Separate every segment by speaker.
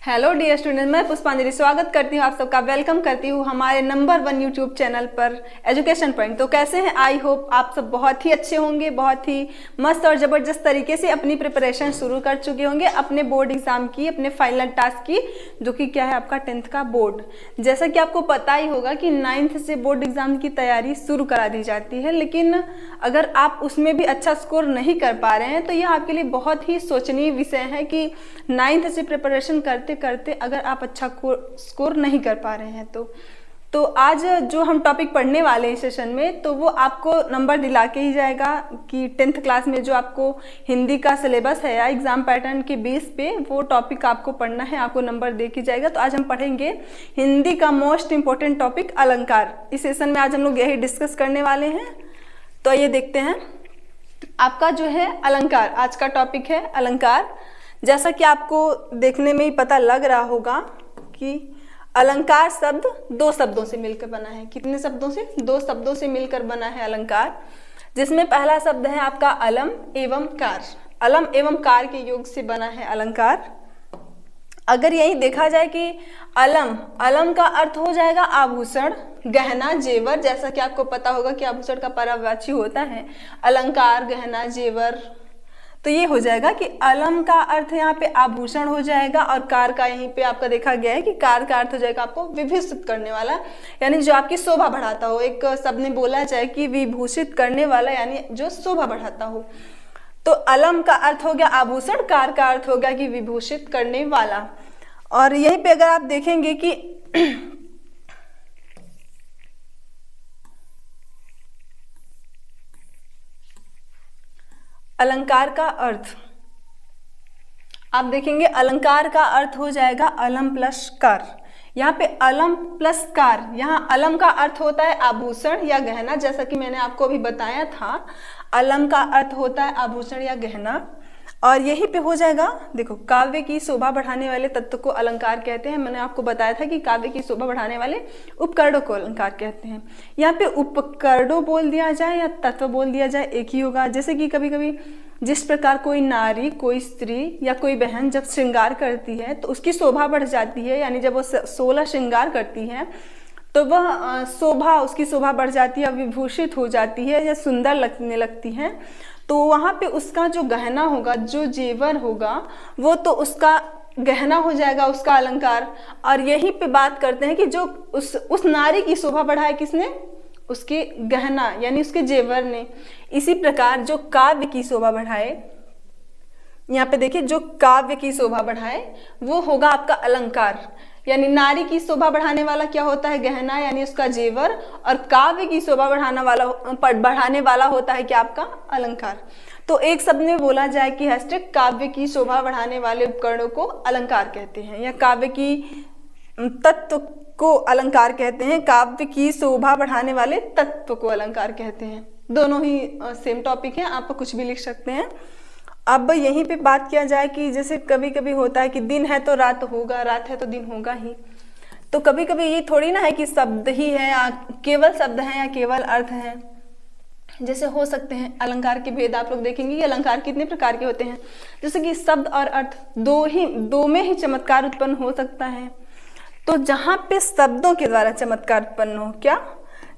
Speaker 1: Hello dear student, मैं पुष्पांजलि स्वागत करती हूँ आप सबका, वेलकम करती हूँ हमारे नंबर 1 यूट्यूब चैनल पर एजुकेशन पॉइंट। तो कैसे हैं? आई होप आप सब बहुत ही अच्छे होंगे, बहुत ही मस्त और ज़बरदस्त तरीके से अपनी प्रिपरेशन शुरू कर चुके होंगे अपने बोर्ड एग्जाम की, अपने फाइनल टास्क की, जो कि क्या है आपका 10th का बोर्ड। जैसा कि आपको पता ही होगा कि 9th से बोर्ड एग्जाम की तैयारी शुरू करा दी जाती है, लेकिन अगर आप उसमें भी अच्छा स्कोर नहीं कर पा रहे हैं तो यह आपके लिए बहुत ही सोचनीय विषय है कि 9th से प्रिपरेशन करते करते अगर आप अच्छा स्कोर नहीं कर पा रहे हैं तो आज जो हम टॉपिक पढ़ने वाले हैं सेशन में, तो वो आपको नंबर दिला के ही जाएगा कि 10th क्लास में जो आपको हिंदी का सिलेबस है या एग्जाम पैटर्न के बेस पे वो टॉपिक आपको पढ़ना है, आपको नंबर दे के जाएगा। तो आज हम पढ़ेंगे हिंदी का मोस्ट इंपॉर्टेंट टॉपिक अलंकार। इस सेशन में आज हम लोग यही डिस्कस करने वाले हैं। तो ये देखते हैं, आपका जो है अलंकार, आज का टॉपिक है अलंकार। जैसा कि आपको देखने में ही पता लग रहा होगा कि अलंकार शब्द 2 शब्दों से मिलकर बना है। कितने शब्दों से? 2 शब्दों से मिलकर बना है अलंकार, जिसमें पहला शब्द है आपका अलम एवं कार। अलम एवं कार के योग से बना है अलंकार। अगर यही देखा जाए कि अलम का अर्थ हो जाएगा आभूषण, गहना, जेवर। जैसा कि आपको पता होगा कि आभूषण का पर्यायवाची होता है अलंकार, गहना, जेवर। तो ये हो जाएगा कि अलम का अर्थ यहाँ पे आभूषण हो जाएगा, और कार का यहीं पे आपका देखा गया है कि कार का अर्थ हो जाएगा आपको विभूषित करने वाला, यानी जो आपकी शोभा बढ़ाता हो। एक शब्द में बोला जाए कि विभूषित करने वाला, यानी जो शोभा बढ़ाता हो। तो अलम का अर्थ हो गया आभूषण, कार का अर्थ हो गया कि विभूषित करने वाला। और यहीं पे अगर आप देखेंगे कि अलंकार का अर्थ आप देखेंगे, अलंकार का अर्थ हो जाएगा अलम प्लस कार। यहाँ पे अलम प्लस कार, यहाँ अलम का अर्थ होता है आभूषण या गहना, जैसा कि मैंने आपको अभी बताया था। अलम का अर्थ होता है आभूषण या गहना, और यही पे हो जाएगा, देखो, काव्य की शोभा बढ़ाने वाले तत्व को अलंकार कहते हैं। मैंने आपको बताया था कि काव्य की शोभा बढ़ाने वाले उपकरणों को अलंकार कहते हैं। यहाँ पे उपकरणों बोल दिया जाए या तत्व बोल दिया जाए, एक ही होगा। जैसे कि कभी कभी जिस प्रकार कोई नारी, कोई स्त्री या कोई बहन जब श्रृंगार करती है तो उसकी शोभा बढ़ जाती है, यानी जब वो 16 श्रृंगार करती है तो वह शोभा, उसकी शोभा बढ़ जाती है, विभूषित हो जाती है या सुंदर लगने लगती है। तो वहाँ पे उसका जो गहना होगा, जो जेवर होगा, वो तो उसका गहना हो जाएगा, उसका अलंकार। और यही पे बात करते हैं कि जो उस नारी की शोभा बढ़ाए किसने? उसके गहना यानी उसके जेवर ने। इसी प्रकार जो काव्य की शोभा बढ़ाए, यहाँ पे देखिए, जो काव्य की शोभा बढ़ाए वो होगा आपका अलंकार। यानी नारी की शोभा बढ़ाने वाला क्या होता है? गहना, यानी उसका जेवर। और काव्य की शोभा बढ़ाने वाला होता है क्या? आपका अलंकार। तो एक शब्द में बोला जाए कि हैशटैग काव्य की शोभा बढ़ाने वाले उपकरणों को अलंकार कहते हैं, या काव्य की तत्व को अलंकार कहते हैं। काव्य की शोभा बढ़ाने वाले तत्व को अलंकार कहते हैं। दोनों ही सेम टॉपिक है, आप कुछ भी लिख सकते हैं। अब यहीं पे बात किया जाए कि जैसे कभी कभी होता है कि दिन है तो रात होगा, रात है तो दिन होगा ही। तो कभी कभी ये थोड़ी ना है कि शब्द ही है या केवल शब्द है या केवल अर्थ है। जैसे हो सकते हैं अलंकार के भेद आप लोग देखेंगे कि अलंकार कितने प्रकार के होते हैं। जैसे कि शब्द और अर्थ दो में ही चमत्कार उत्पन्न हो सकता है। तो जहाँ पे शब्दों के द्वारा चमत्कार उत्पन्न हो, क्या?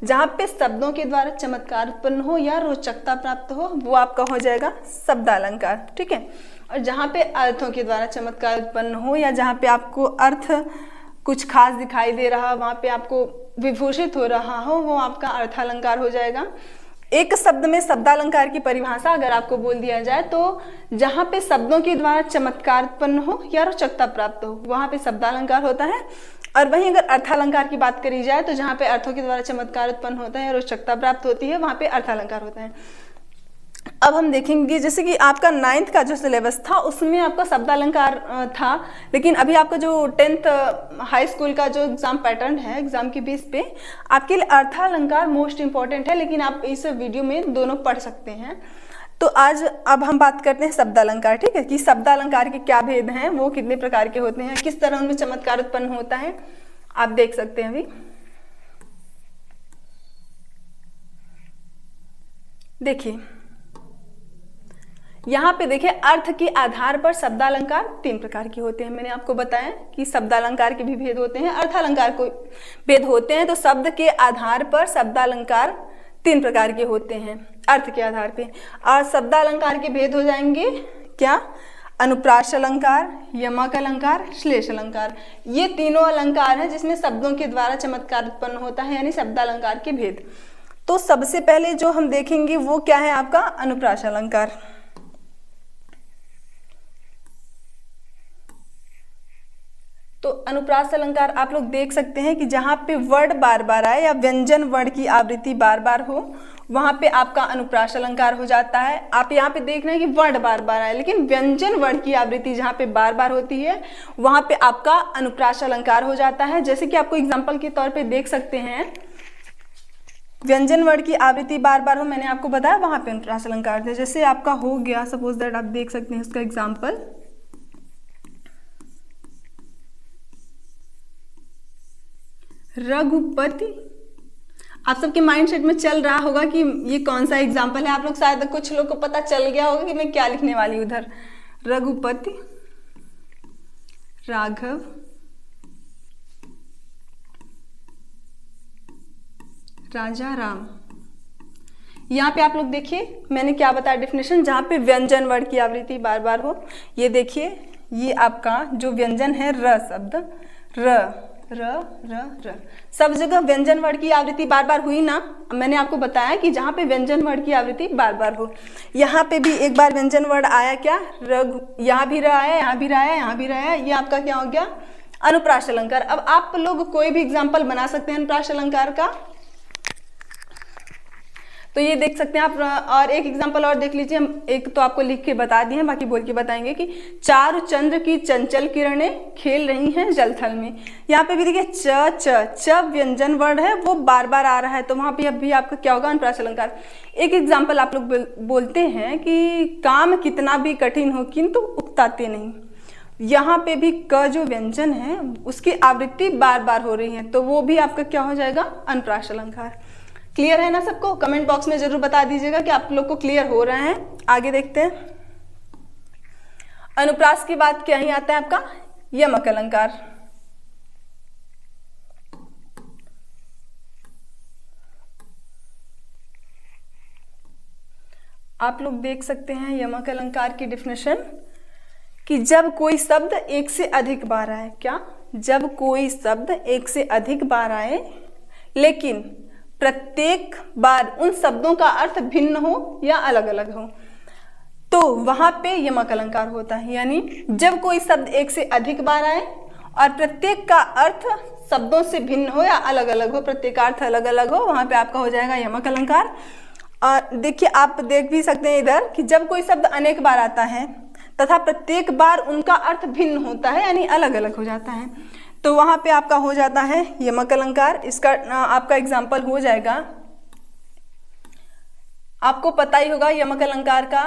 Speaker 1: जहाँ पे शब्दों के द्वारा चमत्कार उत्पन्न हो या रोचकता प्राप्त हो, वो आपका हो जाएगा शब्दालंकार, ठीक है। और जहाँ पे अर्थों के द्वारा चमत्कार उत्पन्न हो या जहाँ पे आपको अर्थ कुछ खास दिखाई दे रहा, वहाँ पे आपको विभूषित हो रहा हो, वो आपका अर्थालंकार हो जाएगा। एक शब्द में शब्दालंकार की परिभाषा अगर आपको बोल दिया जाए तो जहाँ पे शब्दों के द्वारा चमत्कार उत्पन्न हो या रोचकता प्राप्त हो, वहाँ पे शब्दालंकार होता है। और वहीं अगर अर्थालंकार की बात करी जाए तो जहाँ पे अर्थों के द्वारा चमत्कार उत्पन्न होता है, रोचकता प्राप्त होती है, वहाँ पे अर्थालंकार होता है। अब हम देखेंगे जैसे कि आपका 9th का जो सिलेबस था उसमें आपका शब्दालंकार था, लेकिन अभी आपका जो 10th हाई स्कूल का जो एग्जाम पैटर्न है, एग्जाम के बेस पे आपके लिए अर्थालंकार मोस्ट इंपॉर्टेंट है, लेकिन आप इस वीडियो में दोनों पढ़ सकते हैं। तो अब हम बात करते हैं शब्दालंकार, ठीक है, कि शब्दालंकार के क्या भेद हैं, वो कितने प्रकार के होते हैं, किस तरह उनमें चमत्कार उत्पन्न होता है, आप देख सकते हैं। अभी देखिए, यहाँ पे देखिए अर्थ के आधार पर शब्दालंकार 3 प्रकार के होते हैं। मैंने आपको बताया कि शब्दालंकार के भी भेद होते हैं, अर्थालंकार को भेद होते हैं। तो शब्द के आधार पर शब्दालंकार 3 प्रकार के होते हैं अर्थ के आधार पे। और शब्दालंकार के भेद हो जाएंगे क्या? अनुप्रास अलंकार, यमक अलंकार, श्लेष अलंकार। ये तीनों अलंकार हैं जिसमें शब्दों के द्वारा चमत्कार उत्पन्न होता है, यानी शब्दालंकार के भेद। तो सबसे पहले जो हम देखेंगे वो क्या है आपका? अनुप्रास अलंकार। तो अनुप्रास अलंकार आप लोग देख सकते हैं कि जहां पे वर्ड बार बार आए या व्यंजन वर्ड की आवृत्ति बार बार हो वहां पे आपका अनुप्रास अलंकार हो जाता है। आप यहाँ पे देख रहे हैं कि वर्ड बार बार आए, लेकिन व्यंजन वर्ड की आवृत्ति जहां पे बार बार होती है वहां पे आपका अनुप्रास अलंकार हो जाता है। जैसे कि आपको एग्जाम्पल के तौर पे देख सकते हैं, व्यंजन वर्ड की आवृत्ति बार बार हो, मैंने आपको बताया वहां पे अनुप्रास अलंकार थे। जैसे आपका हो गया, सपोज दैट आप देख सकते हैं इसका एग्जाम्पल, रघुपति। आप सबके माइंड सेट में चल रहा होगा कि ये कौन सा एग्जाम्पल है। आप लोग शायद कुछ लोग को पता चल गया होगा कि मैं क्या लिखने वाली हूं उधर। रघुपति, राघव, राजा राम। यहाँ पे आप लोग देखिए मैंने क्या बताया डेफिनेशन, जहाँ पे व्यंजन वर्ड की आवृत्ति बार बार हो। ये देखिए ये आपका जो व्यंजन है र शब्द, र र र र, सब जगह व्यंजन वर्ड की आवृत्ति बार बार हुई ना। मैंने आपको बताया कि जहाँ पे व्यंजन वर्ड की आवृत्ति बार बार हो, यहाँ पे भी एक बार व्यंजन वर्ड आया क्या? रघु। यहाँ भी र आया, यहाँ भी र आया, यहाँ भी र आया। ये आपका क्या हो गया? अनुप्रास अलंकार। अब आप लोग कोई भी एग्जाम्पल बना सकते हैं अनुप्रास अलंकार का। तो ये देख सकते हैं आप, और एक एग्जाम्पल और देख लीजिए। हम एक तो आपको लिख के बता दिए हैं, बाकी बोल के बताएंगे कि चारु चंद्र की चंचल किरणें खेल रही हैं जलथल में। यहाँ पे भी देखिए च व्यंजन वर्ड है वो बार बार आ रहा है, तो वहां पे भी आपका क्या होगा? अनुप्रास अलंकार। एक एग्जाम्पल आप लोग बोलते हैं कि काम कितना भी कठिन हो किंतु उकताते नहीं। यहाँ पे भी क जो व्यंजन है उसकी आवृत्ति बार बार हो रही है, तो वो भी आपका क्या हो जाएगा? अनुप्रास अलंकार। क्लियर है ना सबको? कमेंट बॉक्स में जरूर बता दीजिएगा कि आप लोग को क्लियर हो रहा है। आगे देखते हैं। अनुप्रास के बाद क्या ही आता है आपका? यमक अलंकार। आप लोग देख सकते हैं यमक अलंकार की डेफिनेशन कि जब कोई शब्द एक से अधिक बार आए, क्या? जब कोई शब्द एक से अधिक बार आए लेकिन प्रत्येक बार उन शब्दों का अर्थ भिन्न हो या अलग अलग हो, तो वहां पे यमक अलंकार होता है। यानी जब कोई शब्द एक से अधिक बार आए और प्रत्येक का अर्थ शब्दों से भिन्न हो या अलग अलग हो, प्रत्येक का अर्थ अलग अलग हो, वहां पे आपका हो जाएगा यमक अलंकार। और देखिए आप देख भी सकते हैं इधर कि जब कोई शब्द अनेक बार आता है तथा प्रत्येक बार उनका अर्थ भिन्न होता है यानी अलग अलग हो जाता है, तो वहां पे आपका हो जाता है यमक अलंकार। इसका आपका एग्जाम्पल हो जाएगा, आपको पता ही होगा यमक अलंकार का,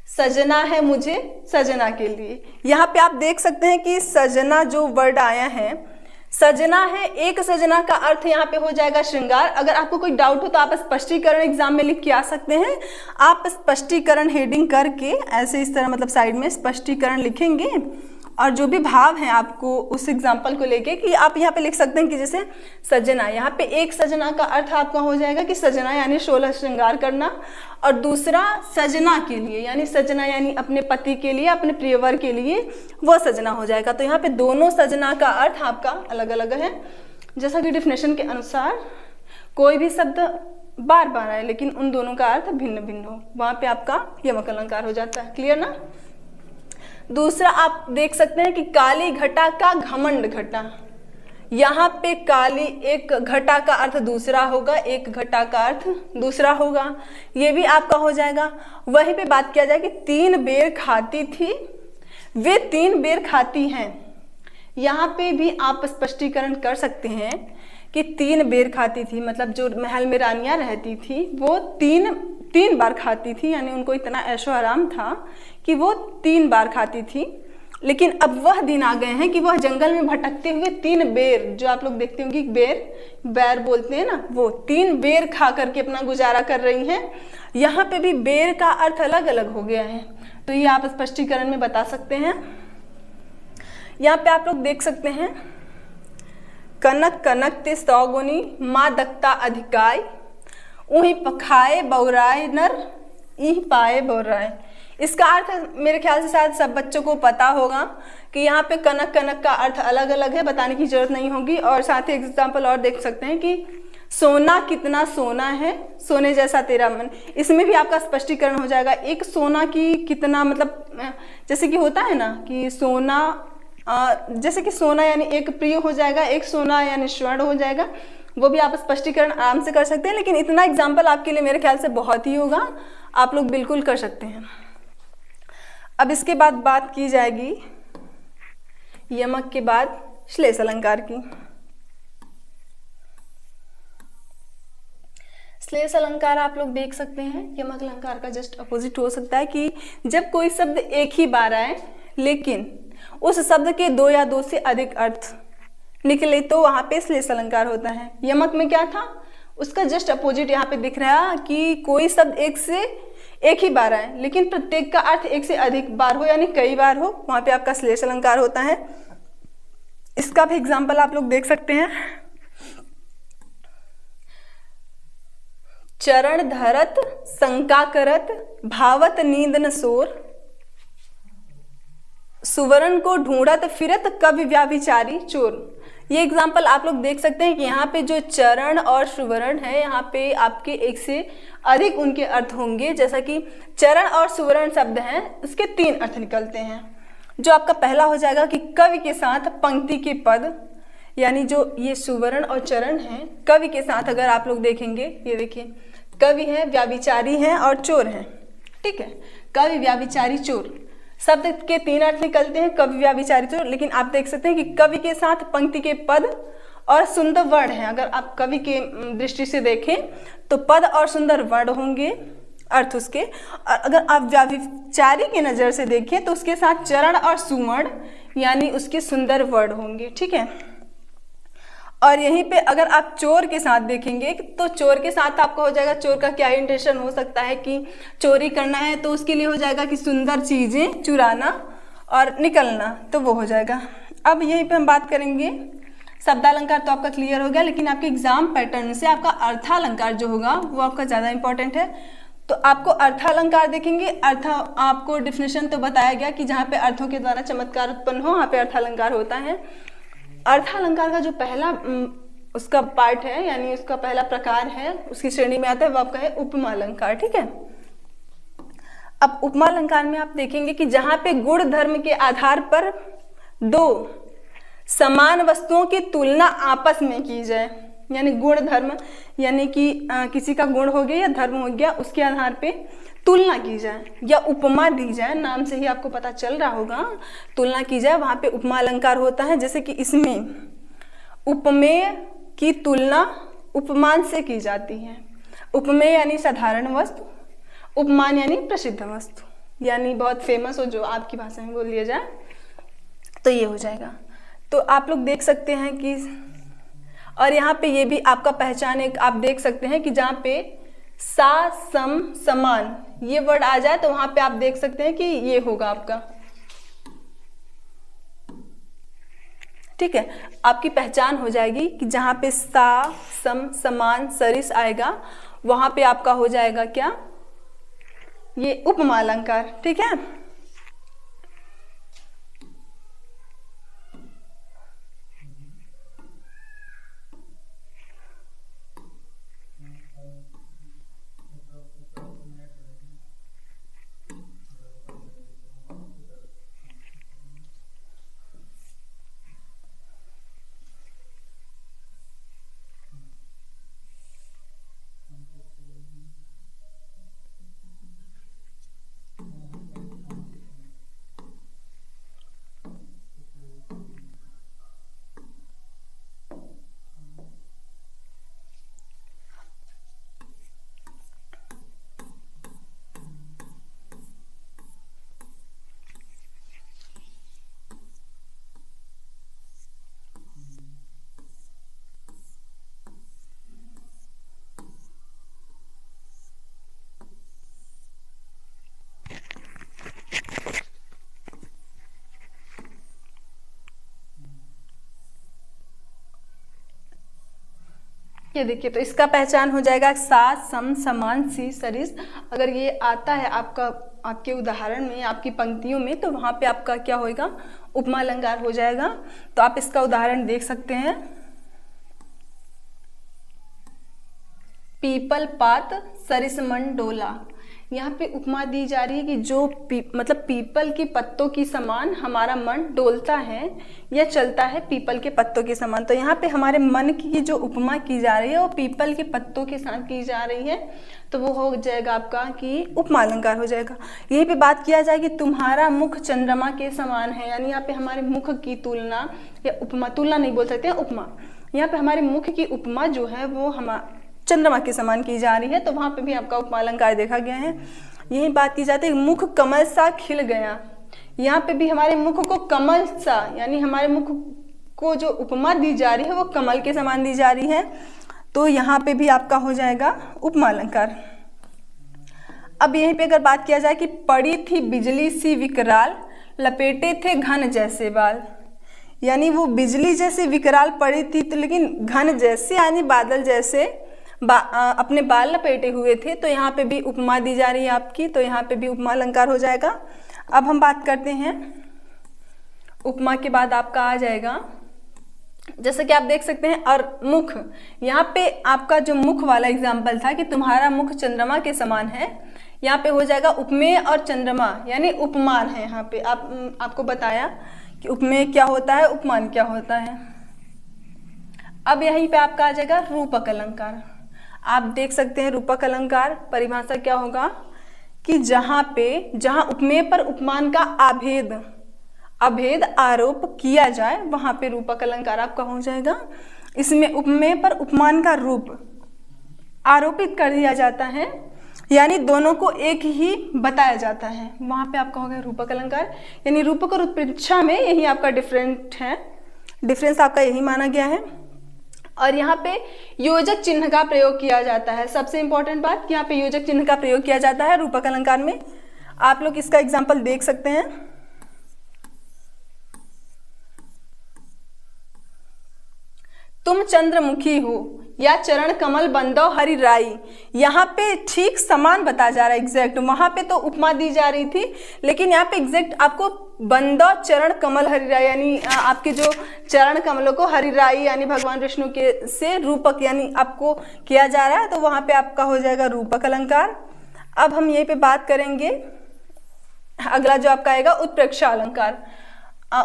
Speaker 1: सजना है मुझे सजना के लिए। यहाँ पे आप देख सकते हैं कि सजना जो वर्ड आया है, सजना है, एक सजना का अर्थ यहाँ पे हो जाएगा श्रृंगार। अगर आपको कोई डाउट हो तो आप स्पष्टीकरण एग्जाम में लिख के आ सकते हैं। आप स्पष्टीकरण हेडिंग करके ऐसे इस तरह मतलब साइड में स्पष्टीकरण लिखेंगे और जो भी भाव है आपको उस एग्जाम्पल को लेके कि आप यहाँ पे लिख सकते हैं कि जैसे सजना, यहाँ पे एक सजना का अर्थ आपका हो जाएगा कि सजना यानी 16 श्रृंगार करना, और दूसरा सजना के लिए यानी सजना यानी अपने पति के लिए, अपने प्रियवर के लिए वो सजना हो जाएगा। तो यहाँ पे दोनों सजना का अर्थ आपका अलग अलग है। जैसा कि डेफिनेशन के अनुसार कोई भी शब्द बार बार आए लेकिन उन दोनों का अर्थ भिन्न भिन्न हो, वहां पे आपका यमक अलंकार हो जाता है। क्लियर ना? दूसरा आप देख सकते हैं कि काली घटा का घमंड घटा। यहाँ पे काली एक घटा का अर्थ दूसरा होगा, एक घटा का अर्थ दूसरा होगा, ये भी आपका हो जाएगा। वहीं पे बात किया जाए कि 3 बेर खाती थी, वे 3 बेर खाती हैं। यहाँ पे भी आप स्पष्टीकरण कर सकते हैं कि 3 बेर खाती थी, मतलब जो महल में रानियां रहती थी वो तीन बार खाती थी, यानी उनको इतना ऐशो आराम था कि वो 3 बार खाती थी। लेकिन अब वह दिन आ गए हैं कि वह जंगल में भटकते हुए 3 बेर, जो आप लोग देखते होंगे बैर बोलते हैं ना, वो 3 बेर खा करके अपना गुजारा कर रही हैं। यहाँ पे भी बेर का अर्थ अलग अलग हो गया है, तो ये आप स्पष्टीकरण में बता सकते हैं। यहाँ पे आप लोग देख सकते हैं, कनक कनक ते 100 गुनी माँ दक्ता अधिकाय, उही पखाए बौराए नर ईह पाए बौराए। इसका अर्थ मेरे ख्याल से शायद सब बच्चों को पता होगा कि यहाँ पे कनक कनक का अर्थ अलग अलग है, बताने की जरूरत नहीं होगी। और साथ ही एग्जाम्पल और देख सकते हैं कि सोना कितना सोना है, सोने जैसा तेरा मन, इसमें भी आपका स्पष्टीकरण हो जाएगा। एक सोना की कितना, मतलब जैसे कि होता है ना कि सोना, जैसे कि सोना यानी एक प्रिय हो जाएगा, एक सोना यानी स्वर्ण हो जाएगा, वो भी आप स्पष्टीकरण आराम से कर सकते हैं। लेकिन इतना एग्जाम्पल आपके लिए मेरे ख्याल से बहुत ही होगा, आप लोग बिल्कुल कर सकते हैं। अब इसके बाद बात की जाएगी यमक के बाद श्लेष अलंकार की। श्लेष अलंकार आप लोग देख सकते हैं, यमक अलंकार का जस्ट अपोजिट हो सकता है कि जब कोई शब्द एक ही बार आए लेकिन उस शब्द के 2 या 2 से अधिक अर्थ निकले तो वहां पे श्लेष अलंकार होता है। यमक में क्या था, उसका जस्ट अपोजिट यहाँ पे दिख रहा है कि कोई शब्द एक ही बार आए लेकिन प्रत्येक का अर्थ 1 से अधिक बार हो, यानी कई बार हो, वहां पे आपका श्लेष अलंकार होता है। इसका भी एग्जाम्पल आप लोग देख सकते हैं, चरण धरत शंका करत भावत नींद न सोर, सुवर्ण को ढूंढत फिरत कवि व्याभिचारी चोर। ये एग्जाम्पल आप लोग देख सकते हैं कि यहाँ पे जो चरण और सुवर्ण है, यहाँ पे आपके 1 से अधिक उनके अर्थ होंगे। जैसा कि चरण और सुवर्ण शब्द हैं, उसके 3 अर्थ निकलते हैं। जो आपका पहला हो जाएगा कि कवि के साथ पंक्ति के पद, यानी जो ये सुवर्ण और चरण हैं, कवि के साथ अगर आप लोग देखेंगे, ये देखिए कवि है, व्याभिचारी हैं और चोर हैं, ठीक है, कवि व्याभिचारी चोर शब्द के 3 अर्थ निकलते हैं, कवि व्याभिचारी चोर। लेकिन आप देख सकते हैं कि कवि के साथ पंक्ति के पद और सुंदर वर्ण हैं। अगर आप कवि के दृष्टि से देखें तो पद और सुंदर वर्ण होंगे अर्थ उसके, और अगर आप व्याभिचारी की नजर से देखें तो उसके साथ चरण और सुवर्ण यानी उसके सुंदर वर्ण होंगे, ठीक है। और यहीं पे अगर आप चोर के साथ देखेंगे तो चोर के साथ आपका हो जाएगा, चोर का क्या इंटेंशन हो सकता है कि चोरी करना है, तो उसके लिए हो जाएगा कि सुंदर चीजें चुराना और निकलना, तो वो हो जाएगा। अब यहीं पे हम बात करेंगे शब्दालंकार, तो आपका क्लियर हो गया। लेकिन आपके एग्जाम पैटर्न से आपका अर्थालंकार जो होगा वो आपका ज़्यादा इंपॉर्टेंट है। तो आपको अर्थालंकार देखेंगे, अर्थ आपको डिफिनेशन तो बताया गया कि जहाँ पे अर्थों के द्वारा चमत्कार उत्पन्न हो वहाँ पे अर्थालंकार होता है। अर्थालंकार का जो पहला उसका पार्ट है, यानी उसका पहला प्रकार है, उसकी श्रेणी में आता है, वो आपका है उपमा अलंकार, ठीक है। अब उपमा अलंकार में आप देखेंगे कि जहाँ पे गुण धर्म के आधार पर 2 समान वस्तुओं की तुलना आपस में की जाए, यानी गुण धर्म, यानी कि किसी का गुण हो गया या धर्म हो गया, उसके आधार पे तुलना की जाए या उपमा दी जाए, नाम से ही आपको पता चल रहा होगा, तुलना की जाए, वहां पे उपमा अलंकार होता है। जैसे कि इसमें उपमेय की तुलना उपमान से की जाती है। उपमेय यानी साधारण वस्तु, उपमान यानी प्रसिद्ध वस्तु, यानी बहुत फेमस हो, जो आपकी भाषा में बोल लिया जाए, तो ये हो जाएगा। तो आप लोग देख सकते हैं कि, और यहाँ पे ये भी आपका पहचान एक आप देख सकते हैं कि जहाँ पे सा सम समान ये वर्ड आ जाए तो वहां पे आप देख सकते हैं कि ये होगा आपका, ठीक है, आपकी पहचान हो जाएगी कि जहां पे सा सम समान सरिस आएगा वहां पे आपका हो जाएगा क्या, ये उपमा अलंकार, ठीक है। ये देखिए, तो इसका पहचान हो जाएगा सा, सम, समान, सी, सरिस। अगर ये आता है आपके उदाहरण में, आपकी पंक्तियों में, तो वहाँ पे आपका क्या होगा, उपमा अलंकार हो जाएगा। तो आप इसका उदाहरण देख सकते हैं। पीपल पात सरिस मन डोला। यहाँ पे उपमा दी जा रही है कि जो मतलब पीपल के पत्तों की समान हमारा मन डोलता है या चलता है पीपल के पत्तों के समान। तो यहाँ पे हमारे मन की जो उपमा की जा रही है वो पीपल के पत्तों के साथ की जा रही है, तो वो हो जाएगा आपका कि उपमा अलंकार हो जाएगा। यहीं पे बात किया जाए कि तुम्हारा मुख चंद्रमा के समान है, यानी यहाँ पे हमारे मुख की तुलना या उपमा, तुलना नहीं बोल सकते हैं, उपमा, यहाँ पे हमारे मुख की उपमा जो है वो चंद्रमा के समान की जा रही है, तो वहां पे भी आपका उपमा अलंकार देखा गया है। यही बात की जाती है मुख कमल सा खिल गया। यहाँ पे भी हमारे मुख को कमल सा, यानी हमारे मुख को जो उपमा दी जा रही है वो कमल के समान दी जा रही है, तो यहाँ पे भी आपका हो जाएगा उपमा अलंकार। अब यहीं पे अगर बात किया जाए कि पड़ी थी बिजली सी विकराल, लपेटे थे घन जैसे बाल, यानी वो बिजली जैसे विकराल पड़ी थी, तो लेकिन घन जैसे यानी बादल जैसे अपने बाल लपेटे हुए थे, तो यहाँ पे भी उपमा दी जा रही है आपकी, तो यहाँ पे भी उपमा अलंकार हो जाएगा। अब हम बात करते हैं उपमा के बाद आपका आ जाएगा, जैसे कि आप देख सकते हैं, और मुख, यहाँ पे आपका जो मुख वाला एग्जाम्पल था कि तुम्हारा मुख चंद्रमा के समान है, यहाँ पे हो जाएगा उपमेय और चंद्रमा यानी उपमान है। यहाँ पे आपको बताया कि उपमेय क्या होता है, उपमान क्या होता है। अब यहीं पे आपका आ जाएगा रूपक अलंकार। आप देख सकते हैं रूपक अलंकार परिभाषा क्या होगा कि जहां उपमेय पर उपमान का अभेद आरोप किया जाए, वहां पे रूपक अलंकार आपका हो जाएगा। इसमें उपमेय पर उपमान का रूप आरोपित कर दिया जाता है, यानी दोनों को एक ही बताया जाता है, वहां पे आपका हो गया रूपक अलंकार। यानी रूपक और उत्प्रेक्षा में यही आपका डिफरेंस आपका यही माना गया है। और यहाँ पे योजक चिन्ह का प्रयोग किया जाता है। सबसे इंपॉर्टेंट बात कि यहाँ पे योजक चिन्ह का प्रयोग किया जाता है रूपक अलंकार में। आप लोग इसका एग्जाम्पल देख सकते हैं। तुम चंद्रमुखी हो या चरण कमल बंदो हरि राई, यहाँ पे ठीक समान बताया जा रहा है एग्जैक्ट। वहां पे तो उपमा दी जा रही थी, लेकिन यहाँ पे एग्जैक्ट आपको बंदो चरण कमल हरि राई, यानी आपके जो चरण कमलों को हरि राई यानी भगवान विष्णु के से रूपक यानी आपको किया जा रहा है, तो वहां पे आपका हो जाएगा रूपक अलंकार। अब हम यहीं पे बात करेंगे, अगला जो आपका आएगा उत्प्रेक्षा अलंकार।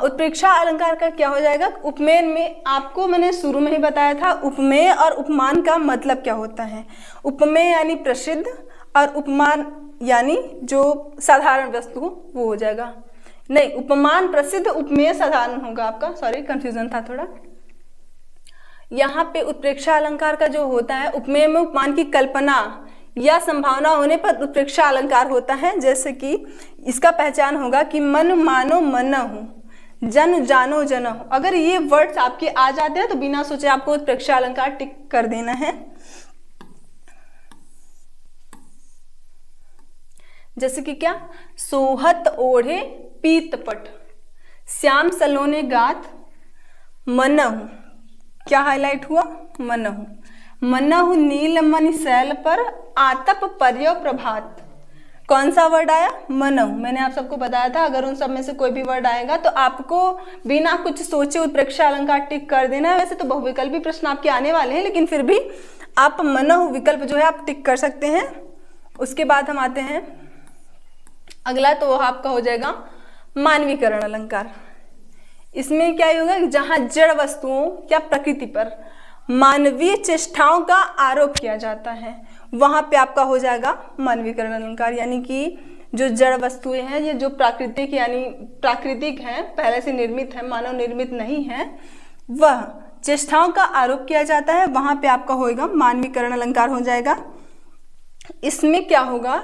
Speaker 1: उत्प्रेक्षा अलंकार का क्या हो जाएगा, उपमेय में आपको मैंने शुरू में ही बताया था उपमेय और उपमान का मतलब क्या होता है। उपमेय यानी प्रसिद्ध और उपमान यानी जो साधारण वस्तु वो हो जाएगा। नहीं, उपमान प्रसिद्ध, उपमेय साधारण होगा आपका, सॉरी कंफ्यूजन था थोड़ा। यहाँ पे उत्प्रेक्षा अलंकार का जो होता है, उपमेय में उपमान की कल्पना या संभावना होने पर उत्प्रेक्षा अलंकार होता है। जैसे कि इसका पहचान होगा कि मन मानो मनहु, जन जानो जनहु। अगर ये वर्ड्स आपके आ जाते हैं तो बिना सोचे आपको उत्प्रेक्षा अलंकार टिक कर देना है। जैसे कि क्या, सोहत ओढ़े पीतपट, श्याम सलोने गात मनहु, क्या हाईलाइट हुआ, मनहु। मनहु नील मणि शैल पर आतप पर्यो प्रभात, कौन सा वर्ड आया, मनहु। मैंने आप सबको बताया था अगर उन सब में से कोई भी वर्ड आएगा तो आपको बिना कुछ सोचे उत्प्रेक्षा अलंकार टिक कर देना है। वैसे तो बहुविकल्पी प्रश्न आपके आने वाले हैं, लेकिन फिर भी आप मनहु विकल्प जो है आप टिक कर सकते हैं। उसके बाद हम आते हैं अगला, तो वह आपका हो जाएगा मानवीकरण अलंकार। इसमें क्या होगा, जहां जड़ वस्तुओं या प्रकृति पर मानवीय चेष्टाओं का आरोप किया जाता है, वहां पे आपका हो जाएगा मानवीकरण अलंकार। यानी कि जो जड़ वस्तुएं हैं, ये जो प्राकृतिक यानी प्राकृतिक हैं, पहले से निर्मित है, मानव निर्मित नहीं है, वह चेष्टाओं का आरोप किया जाता है, वहां पे आपका होगा मानवीकरण अलंकार हो जाएगा। इसमें क्या होगा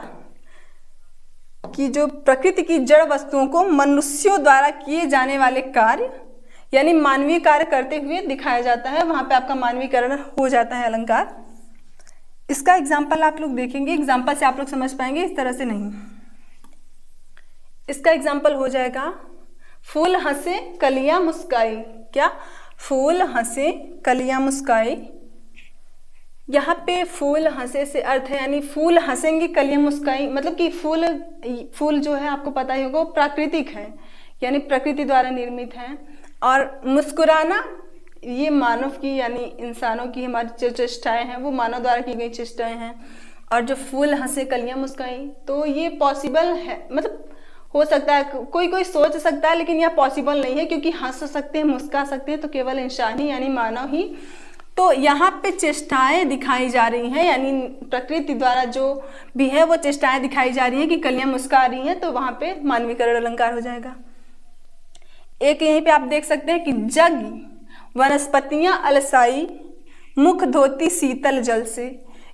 Speaker 1: कि जो प्रकृति की जड़ वस्तुओं को मनुष्यों द्वारा किए जाने वाले कार्य यानी मानवीय कार्य करते हुए दिखाया जाता है, वहां पे आपका मानवीकरण हो जाता है अलंकार। इसका एग्जाम्पल आप लोग देखेंगे, एग्जाम्पल से आप लोग समझ पाएंगे, इस तरह से नहीं। इसका एग्जाम्पल हो जाएगा फूल हंसे कलियां मुस्काई। क्या, फूल हंसे कलियां मुस्काई, यहाँ पे फूल हंसे से अर्थ है यानी फूल हंसेंगे कलियां मुस्काई, मतलब कि फूल जो है आपको पता ही होगा प्राकृतिक है, यानी प्रकृति द्वारा निर्मित है। और मुस्कुराना ये मानव की यानी इंसानों की हमारी जो चेष्टाएं हैं वो मानव द्वारा की गई चेष्टाएं हैं। और जो फूल हंसे कलियां मुस्काई, तो ये पॉसिबल है, मतलब हो सकता है, कोई कोई सोच सकता है, लेकिन यह पॉसिबल नहीं है, क्योंकि हंस सकते हैं मुस्कुरा सकते हैं तो केवल इंसान ही यानी मानव ही। तो यहाँ पे चेष्टाएं दिखाई जा रही हैं, यानी प्रकृति द्वारा जो भी है वो चेष्टाएं दिखाई जा रही हैं कि कलियां मुस्कुरा रही हैं, तो वहां पे मानवीकरण अलंकार हो जाएगा। एक यहीं पे आप देख सकते हैं कि जग वनस्पतियां अलसाई, मुख धोती शीतल जल से।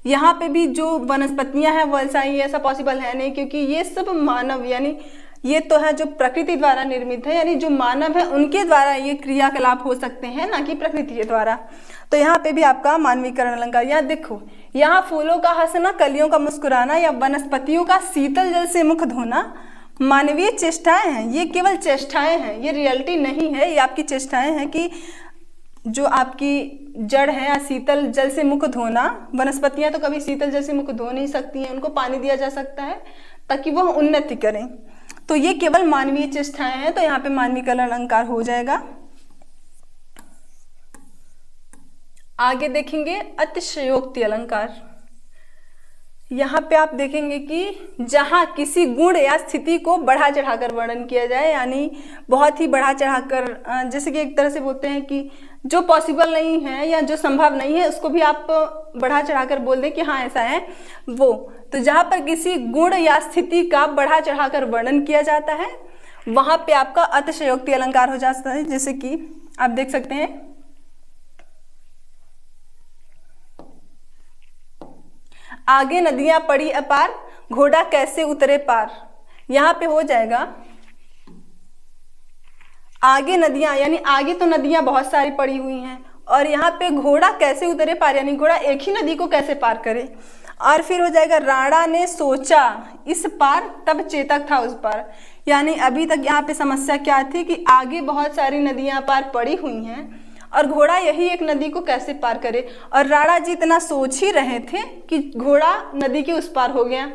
Speaker 1: यहाँ पे भी जो वनस्पतियां हैं वो अलसाई, ऐसा पॉसिबल है नहीं, क्योंकि ये सब मानव यानी ये तो है जो प्रकृति द्वारा निर्मित है, यानी जो मानव है उनके द्वारा ये क्रियाकलाप हो सकते हैं, ना कि प्रकृति के द्वारा। तो यहाँ पे भी आपका मानवीकरण अलंकार। यहाँ देखो, यहाँ फूलों का हंसना, कलियों का मुस्कुराना या वनस्पतियों का शीतल जल से मुख धोना मानवीय चेष्टाएं हैं। ये केवल चेष्टाएं हैं, ये रियलिटी नहीं है, ये आपकी चेष्टाएं हैं कि जो आपकी जड़ है या शीतल जल से मुख धोना। वनस्पतियां तो कभी शीतल जल से मुख धो नहीं सकती हैं, उनको पानी दिया जा सकता है ताकि वह उन्नति करें। तो ये केवल मानवीय चेष्टाएं हैं, तो यहाँ पे मानवीकरण अलंकार हो जाएगा। आगे देखेंगे अतिशयोक्ति अलंकार। यहाँ पे आप देखेंगे कि जहाँ किसी गुण या स्थिति को बढ़ा चढ़ाकर वर्णन किया जाए, यानी बहुत ही बढ़ा चढ़ाकर, जैसे कि एक तरह से बोलते हैं कि जो पॉसिबल नहीं है या जो संभव नहीं है उसको भी आप बढ़ा चढ़ाकर बोल दें कि हाँ ऐसा है वो। तो जहाँ पर किसी गुण या स्थिति का बढ़ा चढ़ाकर वर्णन किया जाता है वहाँ पे आपका अतिशयोक्ति अलंकार हो जाता है। जैसे कि आप देख सकते हैं, आगे नदियां पड़ी अपार, घोड़ा कैसे उतरे पार। यहाँ पे हो जाएगा आगे नदियां, यानी आगे तो नदियां बहुत सारी पड़ी हुई हैं, और यहाँ पे घोड़ा कैसे उतरे पार, यानी घोड़ा एक ही नदी को कैसे पार करे। और फिर हो जाएगा राणा ने सोचा इस पार, तब चेतक था उस पार। यानी अभी तक यहाँ पे समस्या क्या थी कि आगे बहुत सारी नदियां पार पड़ी हुई हैं और घोड़ा यही एक नदी को कैसे पार करे, और राणा जी इतना सोच ही रहे थे कि घोड़ा नदी के उस पार हो गया।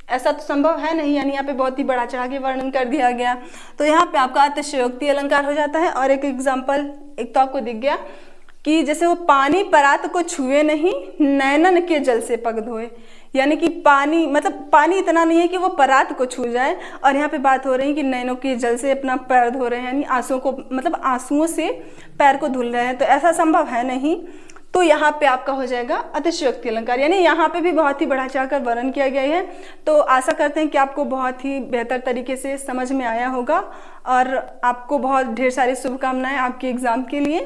Speaker 1: ऐसा तो संभव है नहीं, यानी यहाँ पे बहुत ही बड़ा चढ़ा के वर्णन कर दिया गया। तो यहाँ पे आपका अतिशयोक्ति अलंकार हो जाता है। और एक एग्जाम्पल एक तो आपको दिख गया कि जैसे वो पानी परात को छुए नहीं, नैनन के जल से पग धोए। यानी कि पानी, मतलब पानी इतना नहीं है कि वो परात को छू जाए, और यहाँ पे बात हो रही है कि नैनों के जल से अपना पैर धो रहे हैं, यानी आंसुओं को, मतलब आंसुओं से पैर को धुल रहे हैं। तो ऐसा संभव है नहीं। तो यहाँ पे आपका हो जाएगा अतिशयोक्ति अलंकार, यानी यहाँ पे भी बहुत ही बढ़ा चढ़ाकर वर्णन किया गया है। तो आशा करते हैं कि आपको बहुत ही बेहतर तरीके से समझ में आया होगा, और आपको बहुत ढेर सारी शुभकामनाएं आपके एग्जाम के लिए।